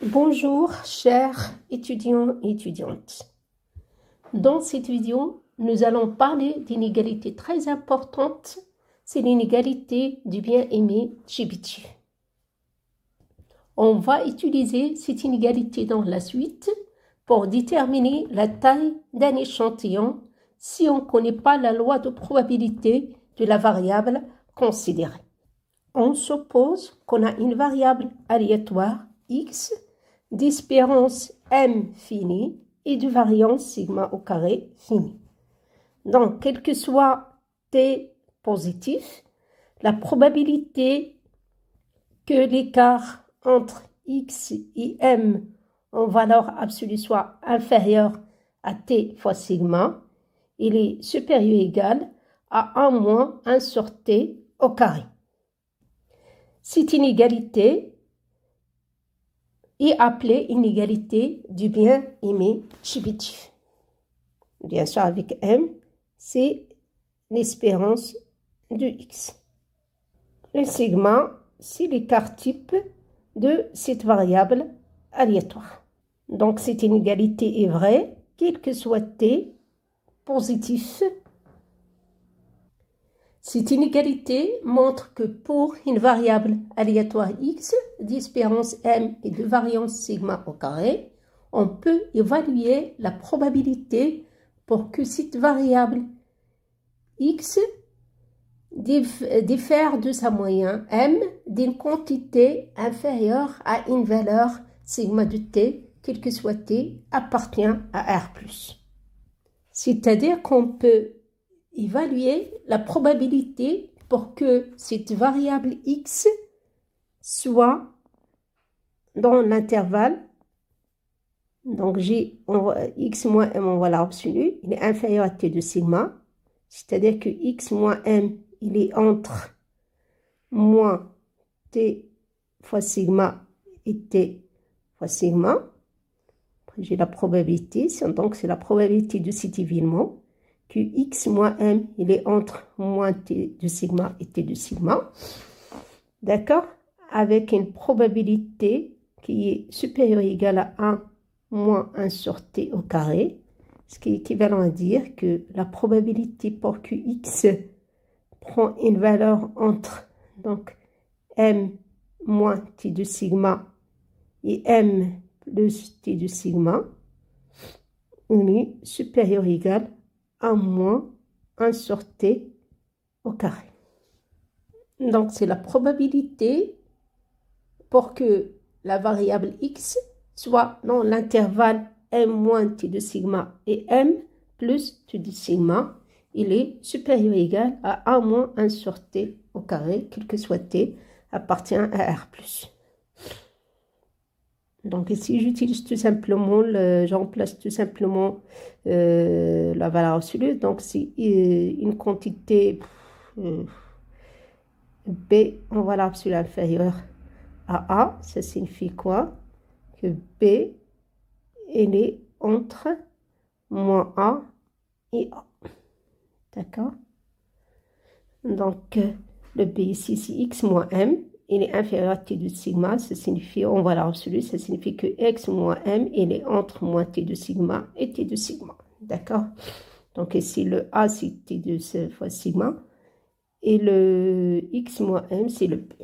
Bonjour, chers étudiants et étudiantes. Dans cette vidéo, nous allons parler d'une inégalité très importante, c'est l'inégalité du bien-aimé Chebyshev. On va utiliser cette inégalité dans la suite pour déterminer la taille d'un échantillon si on ne connaît pas la loi de probabilité de la variable considérée. On suppose qu'on a une variable aléatoire x d'espérance m finie et de variance sigma au carré finie. Donc, quel que soit t positif, la probabilité que l'écart entre x et m en valeur absolue soit inférieur à t fois sigma, il est supérieur ou égal à 1 moins 1 sur t au carré. Cette inégalité est appelée inégalité du bien-aimé Chebyshev. Bien sûr, avec m, c'est l'espérance de x. Le sigma, c'est l'écart type de cette variable aléatoire. Donc, cette inégalité est vraie, quel que soit t positif. Cette inégalité montre que pour une variable aléatoire x d'espérance m et de variance sigma au carré, on peut évaluer la probabilité pour que cette variable x diffère de sa moyenne m d'une quantité inférieure à une valeur sigma de t, quel que soit t, appartient à R+. C'est-à-dire qu'on peut évaluer la probabilité pour que cette variable x soit dans l'intervalle, donc x moins m en valeur absolue, il est inférieur à t de sigma, c'est-à-dire que x moins m, il est entre moins t fois sigma et t fois sigma. Après, j'ai la probabilité, donc c'est la probabilité de cet événement, que x moins m, il est entre moins t de sigma et t de sigma, d'accord, avec une probabilité qui est supérieure ou égale à 1 moins 1 sur t au carré, ce qui est équivalent à dire que la probabilité pour que x prend une valeur entre donc m moins t de sigma et m plus t de sigma, on est supérieur ou égal à moins 1 sur t au carré. Donc, c'est la probabilité pour que la variable x soit dans l'intervalle m moins t de sigma et m plus t de sigma, il est supérieur ou égal à 1 moins 1 sur t au carré, quel que soit t, appartient à R+. Donc ici, j'utilise tout simplement, j'emplace tout simplement la valeur absolue. Donc c'est une quantité B en valeur absolue inférieure à A. Ça signifie quoi? Que B, elle est entre moins A et A. D'accord? Donc le B ici, c'est x moins m. Il est inférieur à t de sigma, ça signifie, en valeur absolue, ça signifie que x moins m, il est entre moins t de sigma et t de sigma. D'accord? Donc ici, le A, c'est t de fois sigma, et le x moins m, c'est le p.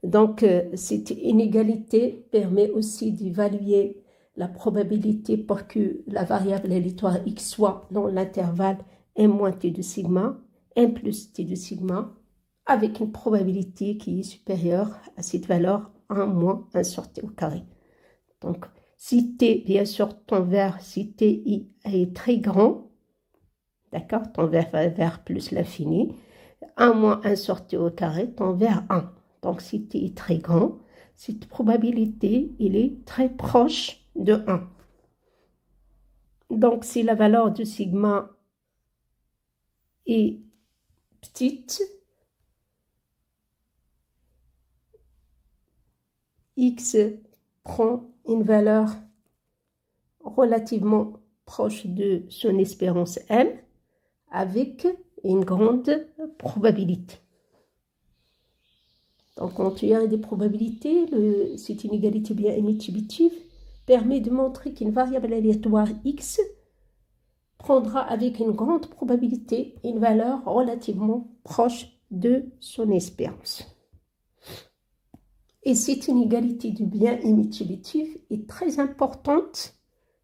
Donc, cette inégalité permet aussi d'évaluer la probabilité pour que la variable aléatoire x soit dans l'intervalle m moins t de sigma, m plus t de sigma, avec une probabilité qui est supérieure à cette valeur 1 moins 1 sur t au carré. Donc, si t, bien sûr, tend vers, si t est très grand, d'accord, tend vers plus l'infini, 1 moins 1 sur t au carré tend vers 1. Donc, si t est très grand, cette probabilité, il est très proche de 1. Donc, si la valeur de sigma est petite, x prend une valeur relativement proche de son espérance m avec une grande probabilité. Donc, en théorie des probabilités, cette inégalité bien émettitive permet de montrer qu'une variable aléatoire x prendra avec une grande probabilité une valeur relativement proche de son espérance. Et cette inégalité du bien émettitif est très importante,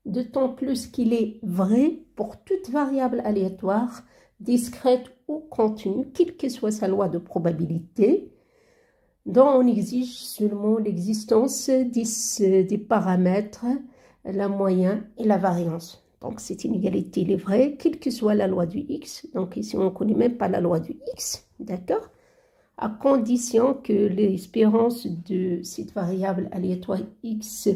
d'autant plus qu'il est vrai pour toute variable aléatoire, discrète ou continue, quelle que soit sa loi de probabilité, dont on exige seulement l'existence des paramètres, la moyenne et la variance. Donc cette inégalité est vraie, quelle que soit la loi du x. Donc ici on ne connaît même pas la loi du x, d'accord? À condition que l'espérance de cette variable aléatoire x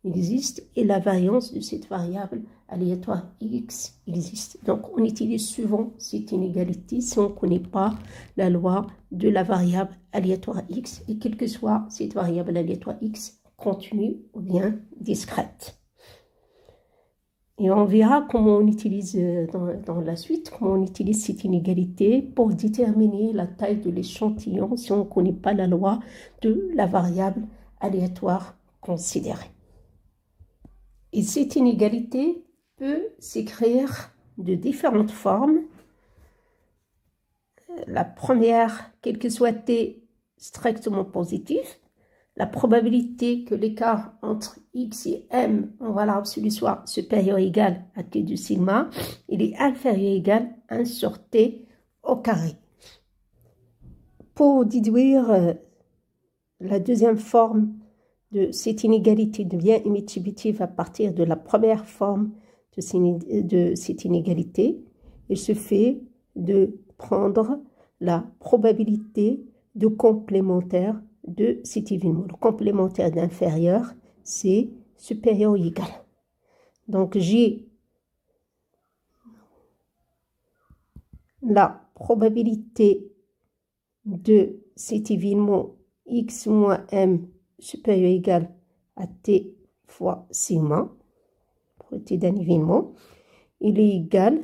existe et la variance de cette variable aléatoire x existe. Donc on utilise souvent cette inégalité si on ne connaît pas la loi de la variable aléatoire x et quelle que soit cette variable aléatoire x, continue ou bien discrète. Et on verra comment on utilise dans la suite, comment on utilise cette inégalité pour déterminer la taille de l'échantillon si on ne connaît pas la loi de la variable aléatoire considérée. Et cette inégalité peut s'écrire de différentes formes. La première, quel que soit t strictement positif, la probabilité que l'écart entre x et m en valeur absolue soit supérieur ou égal à t de sigma, il est inférieur ou égal à 1 sur t au carré. Pour déduire la deuxième forme de cette inégalité de bien émettitive à partir de la première forme de cette inégalité, il se fait de prendre la probabilité de complémentaire de cet événement. Le complémentaire d'inférieur, c'est supérieur ou égal. Donc, j'ai la probabilité de cet événement x moins m supérieur ou égal à t fois sigma, probabilité d'un événement, il est égal,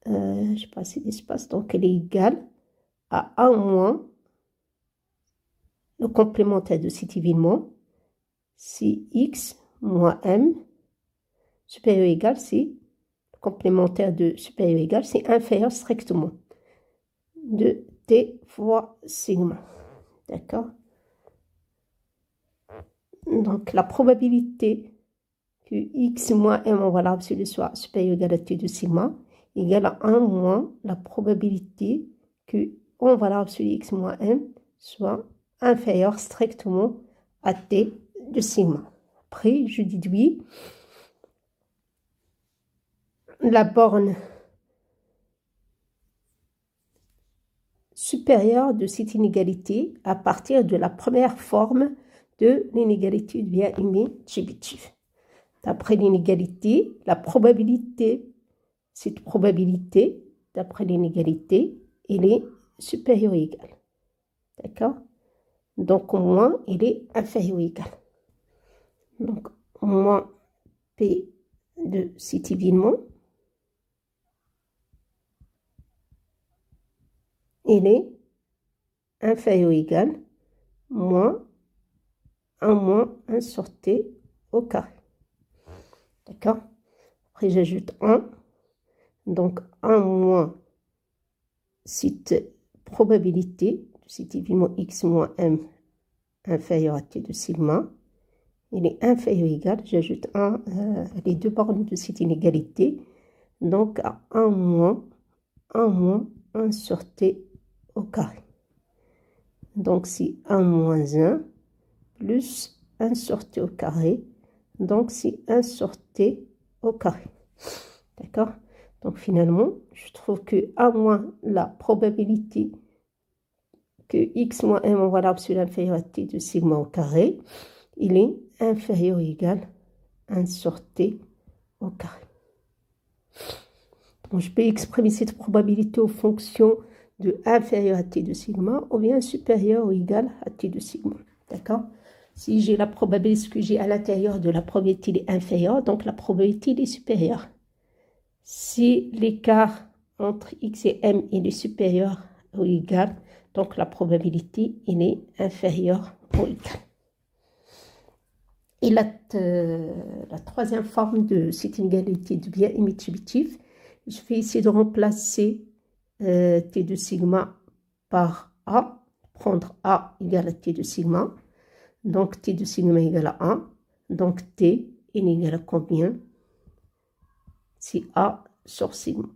je pas assez d'espace, donc il est égal à 1 moins le complémentaire de cet événement, c'est x moins m supérieur ou égal, c'est le complémentaire de supérieur ou égal, c'est inférieur strictement de t fois sigma. D'accord? Donc la probabilité que x moins m en valeur absolue soit supérieur ou égal à t de sigma égale à 1 moins la probabilité que en valeur absolue x moins m soit inférieur strictement à t de sigma. Après, je déduis la borne supérieure de cette inégalité à partir de la première forme de l'inégalité du bien émettitif. D'après l'inégalité, la probabilité, cette probabilité, d'après l'inégalité, elle est supérieure ou égale. D'accord? Donc, moins, il est inférieur ou égal. Donc, moins P de cet événement, il est inférieur ou égal moins 1 sur t au carré. D'accord? Après, j'ajoute 1. Donc, 1 moins cette probabilité de cet événement x moins m inférieur à t de sigma, il est inférieur ou égal, j'ajoute les deux bornes de cette inégalité, donc à 1 moins 1 sur t au carré. Donc c'est 1 moins 1 plus 1 sur t au carré, donc c'est 1 sur t au carré. D'accord? Donc finalement, je trouve que à moins la probabilité que x moins m en valeur absolue inférieure à t de sigma au carré, il est inférieur ou égal à 1 sur t au carré. Donc je peux exprimer cette probabilité aux fonctions de inférieur à t de sigma ou bien supérieur ou égal à t de sigma. D'accord? Si j'ai la probabilité, ce que j'ai à l'intérieur de la probabilité est inférieure, donc la probabilité est supérieure. Si l'écart entre x et m est supérieur ou égal, Donc, la probabilité, il est inférieure ou égale. Et la troisième forme de cette inégalité de biais émettibitif, je vais essayer de remplacer T de sigma par A, prendre A égale à T de sigma. Donc, T de sigma égale à 1. Donc, T est égal à combien? C'est A sur sigma.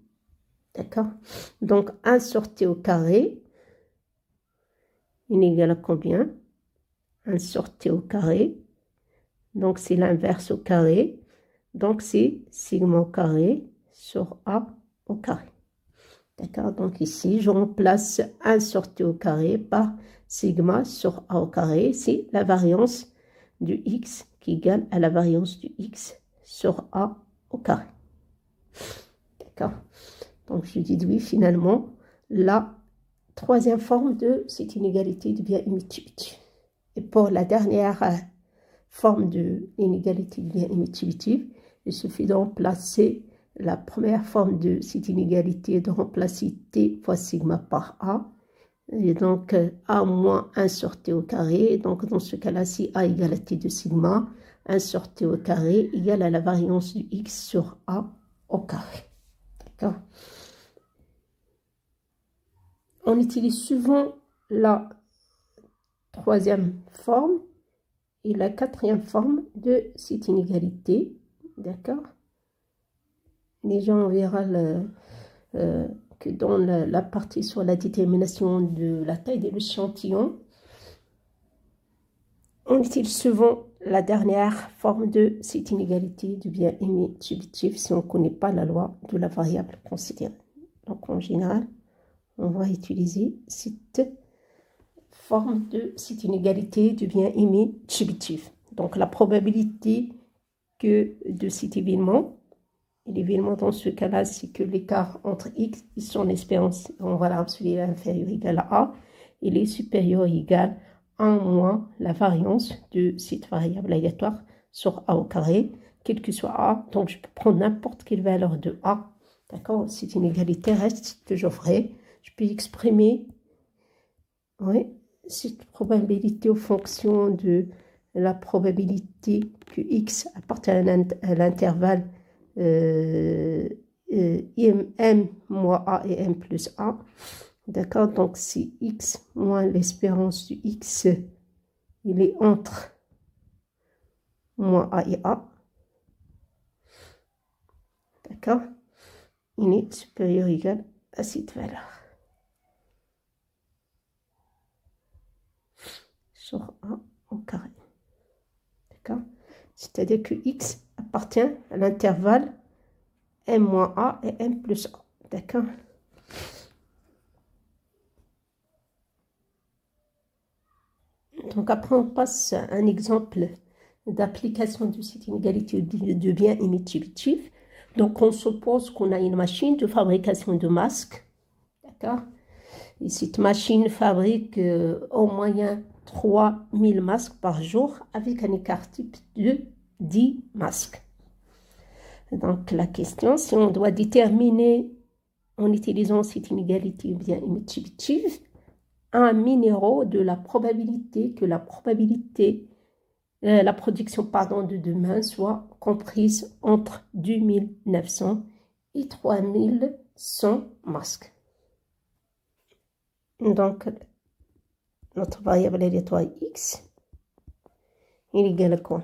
D'accord? Donc, 1 sur T au carré est égal à combien? 1 sur T au carré. Donc, c'est l'inverse au carré. Donc, c'est sigma au carré sur A au carré. D'accord? Donc, ici, je remplace 1 sur T au carré par sigma sur A au carré. C'est la variance du X qui est égale à la variance du X sur A au carré. D'accord? Donc, je déduis finalement la troisième forme de cette inégalité de biais émettibitif. Et pour la dernière forme de l'inégalité de biais émettibitif, il suffit de remplacer la première forme de cette inégalité, de remplacer T fois sigma par A. Et donc, A moins 1 sur T au carré. Donc, dans ce cas-là, si A égale à T de sigma, 1 sur T au carré égale à la variance du X sur A au carré. D'accord? On utilise souvent la troisième forme et la quatrième forme de cette inégalité. D'accord? Déjà, on verra que dans la partie sur la détermination de la taille de l'échantillon, on utilise souvent la dernière forme de cette inégalité de biais émettibitif si on ne connaît pas la loi de la variable considérée. Donc, en général, on va utiliser cette forme de cette inégalité de biais émettibitif. Donc, la probabilité que de cet événement, et l'événement dans ce cas-là, c'est que l'écart entre X et son espérance, on va l'absolue inférieur égal à A, il est supérieur ou égal à 1 moins la variance de cette variable aléatoire sur A au carré, quel que soit A. Donc, je peux prendre n'importe quelle valeur de A. D'accord? Cette inégalité reste toujours vraie. Je peux exprimer cette probabilité en fonction de la probabilité que X appartient à l'intervalle M moins A et M plus A. D'accord? Donc, si X moins l'espérance du X, il est entre moins A et A. D'accord? Il est supérieur ou égal à cette valeur. Sur A au carré. D'accord? C'est-à-dire que X appartient à l'intervalle M moins A et M plus A. D'accord? Donc après, on passe à un exemple d'application de cette inégalité de biais émettibitif. Donc on suppose qu'on a une machine de fabrication de masques. D'accord? Et cette machine fabrique au moyen 3000 masques par jour avec un écart type de 10 masques. Donc la question, si on doit déterminer en utilisant cette inégalité bien émettibitive un minéraux de la probabilité que la production de demain soit comprise entre 2900 et 3100 masques. Donc, notre variable aléatoire X est égale à quoi?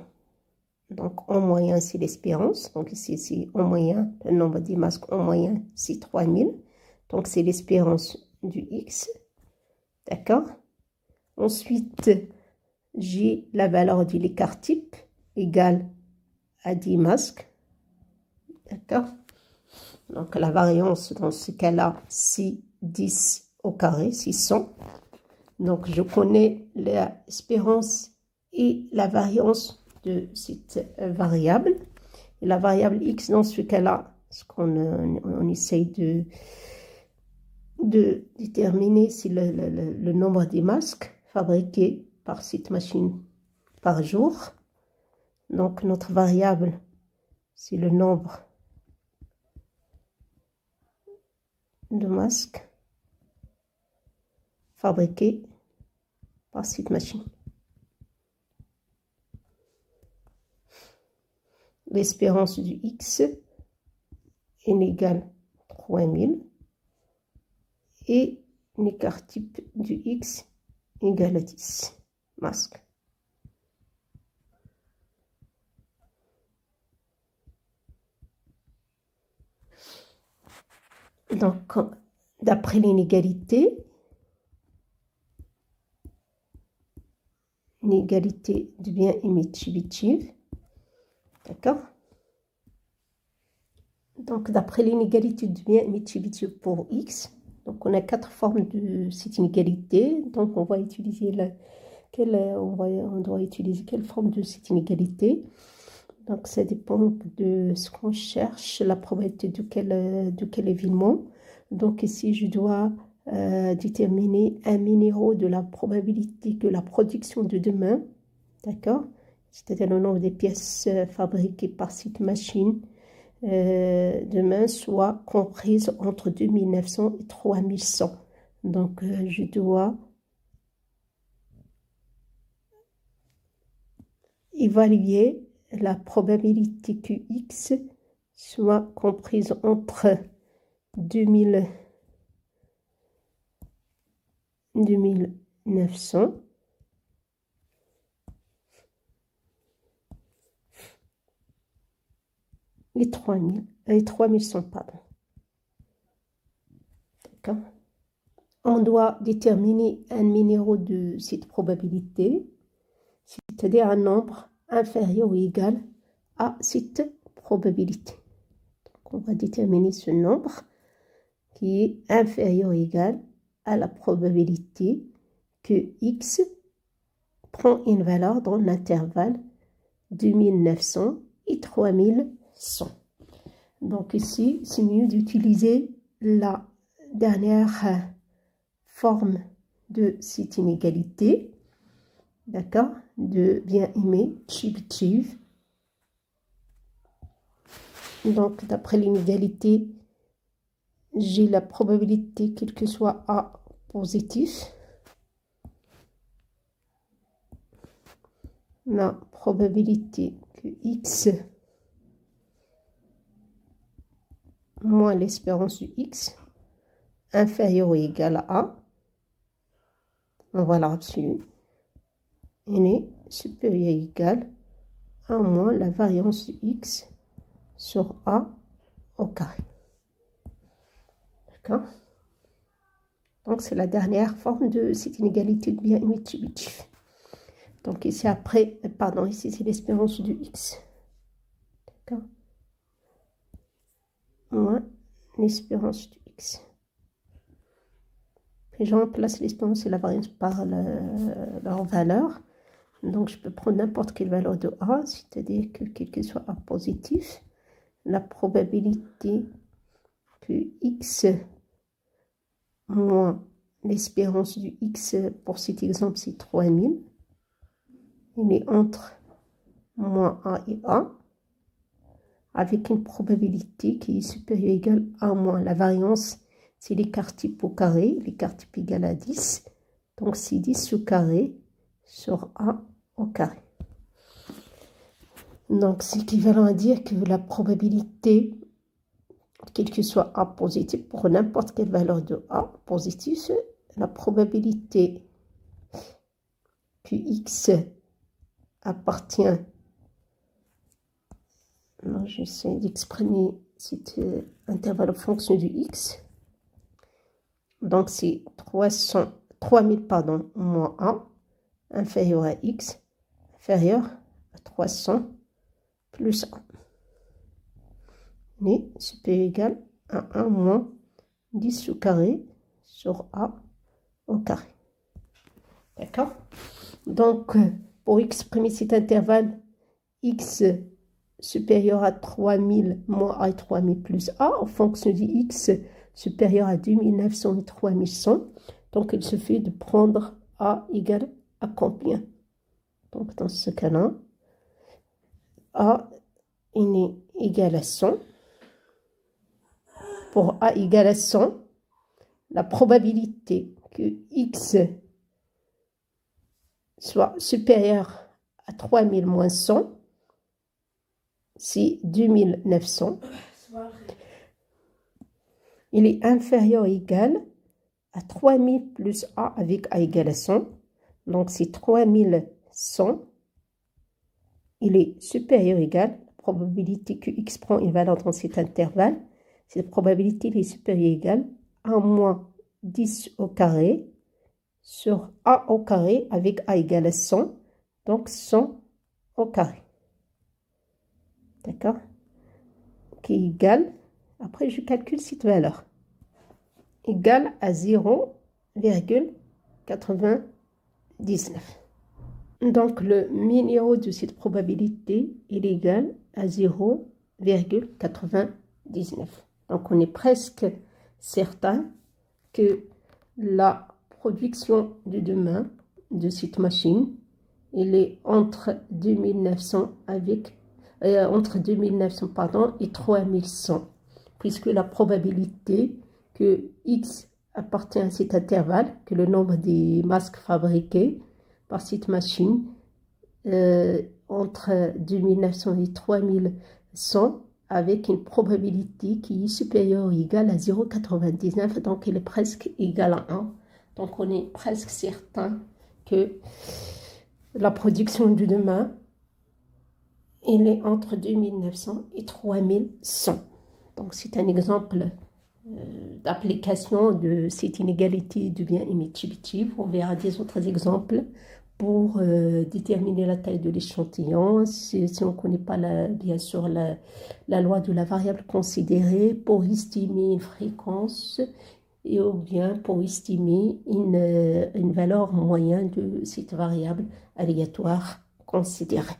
Donc, en moyen, c'est l'espérance. Donc, ici, en moyen, le nombre des masques en moyen, c'est 3000. Donc, c'est l'espérance du X. D'accord? Ensuite, j'ai la valeur de l'écart type égale à 10 masques. D'accord? Donc, la variance dans ce cas-là, c'est 10 au carré, 600. Donc, je connais l'espérance et la variance de cette variable. Et la variable X, dans ce cas-là, ce qu'on essaye de déterminer, c'est le nombre des masques fabriqués par cette machine par jour. Donc, notre variable, c'est le nombre de masques fabriqués par cette machine. L'espérance du X est égale à 3000 et l'écart type du X égale à 10. Masque. Donc, d'après l'inégalité de bien émettitive, d'accord? Donc, d'après l'inégalité de bien émettitive pour X, donc on a 4 formes de cette inégalité. Donc, on va utiliser on doit utiliser quelle forme de cette inégalité. Donc, ça dépend de ce qu'on cherche, la probabilité de quel événement. Donc, ici, je dois déterminer un minéraux de la probabilité que la production de demain, d'accord, c'est-à-dire le nombre des pièces fabriquées par cette machine demain, soit comprise entre 2900 et 3100. Donc, je dois évaluer la probabilité que X soit comprise entre 2900 et 3100, pardon. D'accord. On doit déterminer un numéro de cette probabilité, c'est-à-dire un nombre inférieur ou égal à cette probabilité. Donc, on va déterminer ce nombre qui est inférieur ou égal à la probabilité que X prend une valeur dans l'intervalle 2900 et 3100. Donc ici, c'est mieux d'utiliser la dernière forme de cette inégalité, d'accord, de bien émettitive. Donc, d'après l'inégalité, j'ai la probabilité quel que soit A positif. La probabilité que X moins l'espérance du X inférieur ou égal à A, on va la absolue, est supérieur ou égal à moins la variance du X sur A au carré. D'accord? Donc, c'est la dernière forme de cette inégalité de bien émettitive. Donc, ici, ici, c'est l'espérance du X. D'accord? Moins l'espérance du X. Et je remplace l'espérance et la variance par leur valeur. Donc, je peux prendre n'importe quelle valeur de A, c'est-à-dire que quel que soit A positif, la probabilité que X moins l'espérance du X, pour cet exemple, c'est 3000. Il est entre moins A et A, avec une probabilité qui est supérieure ou égale à moins. La variance, c'est l'écart type au carré, l'écart type égal à 10. Donc, c'est 10 au carré sur A au carré. Donc, c'est équivalent à dire que la probabilité, quel que soit A positif, pour n'importe quelle valeur de A positif, la probabilité que X appartient, j'essaie d'exprimer cet intervalle en fonction du X. Donc, c'est 3000, moins A, inférieur à X, inférieur à 300 plus 1. Mais supérieur ou égal à 1 moins 10 au carré sur A au carré. D'accord? Donc, pour exprimer cet intervalle X supérieur à 3000 moins A et 3000 plus A, en fonction du X supérieur à 2900 et 3100, donc il suffit de prendre A égale à combien? Donc, dans ce cas-là, A est égal à 100. Pour A égale à 100, la probabilité que x soit supérieur à 3000 moins 100, si 2900, il est inférieur ou égal à 3000 plus a avec a égale à 100. Donc, si 3100, il est supérieur ou égal, la probabilité que x prend une valeur dans cet intervalle, cette probabilité est supérieure ou égale à moins 10 au carré sur a au carré avec a égale à 100, donc 100 au carré. D'accord? Qui est égal, après je calcule cette valeur, égale à 0,99. Donc le minimum de cette probabilité est égal à 0,99. Donc on est presque certain que la production de demain de cette machine, elle est entre 2900 et 3100, puisque la probabilité que x appartient à cet intervalle, que le nombre des masques fabriqués par cette machine entre 2900 et 3100, avec une probabilité qui est supérieure ou égale à 0,99, donc elle est presque égale à 1. Donc on est presque certain que la production de demain, elle est entre 2900 et 3100. Donc c'est un exemple d'application de cette inégalité de bien émettible. On verra des autres exemples pour déterminer la taille de l'échantillon, si on ne connaît pas bien sûr la loi de la variable considérée, pour estimer une fréquence et ou bien pour estimer une valeur moyenne de cette variable aléatoire considérée.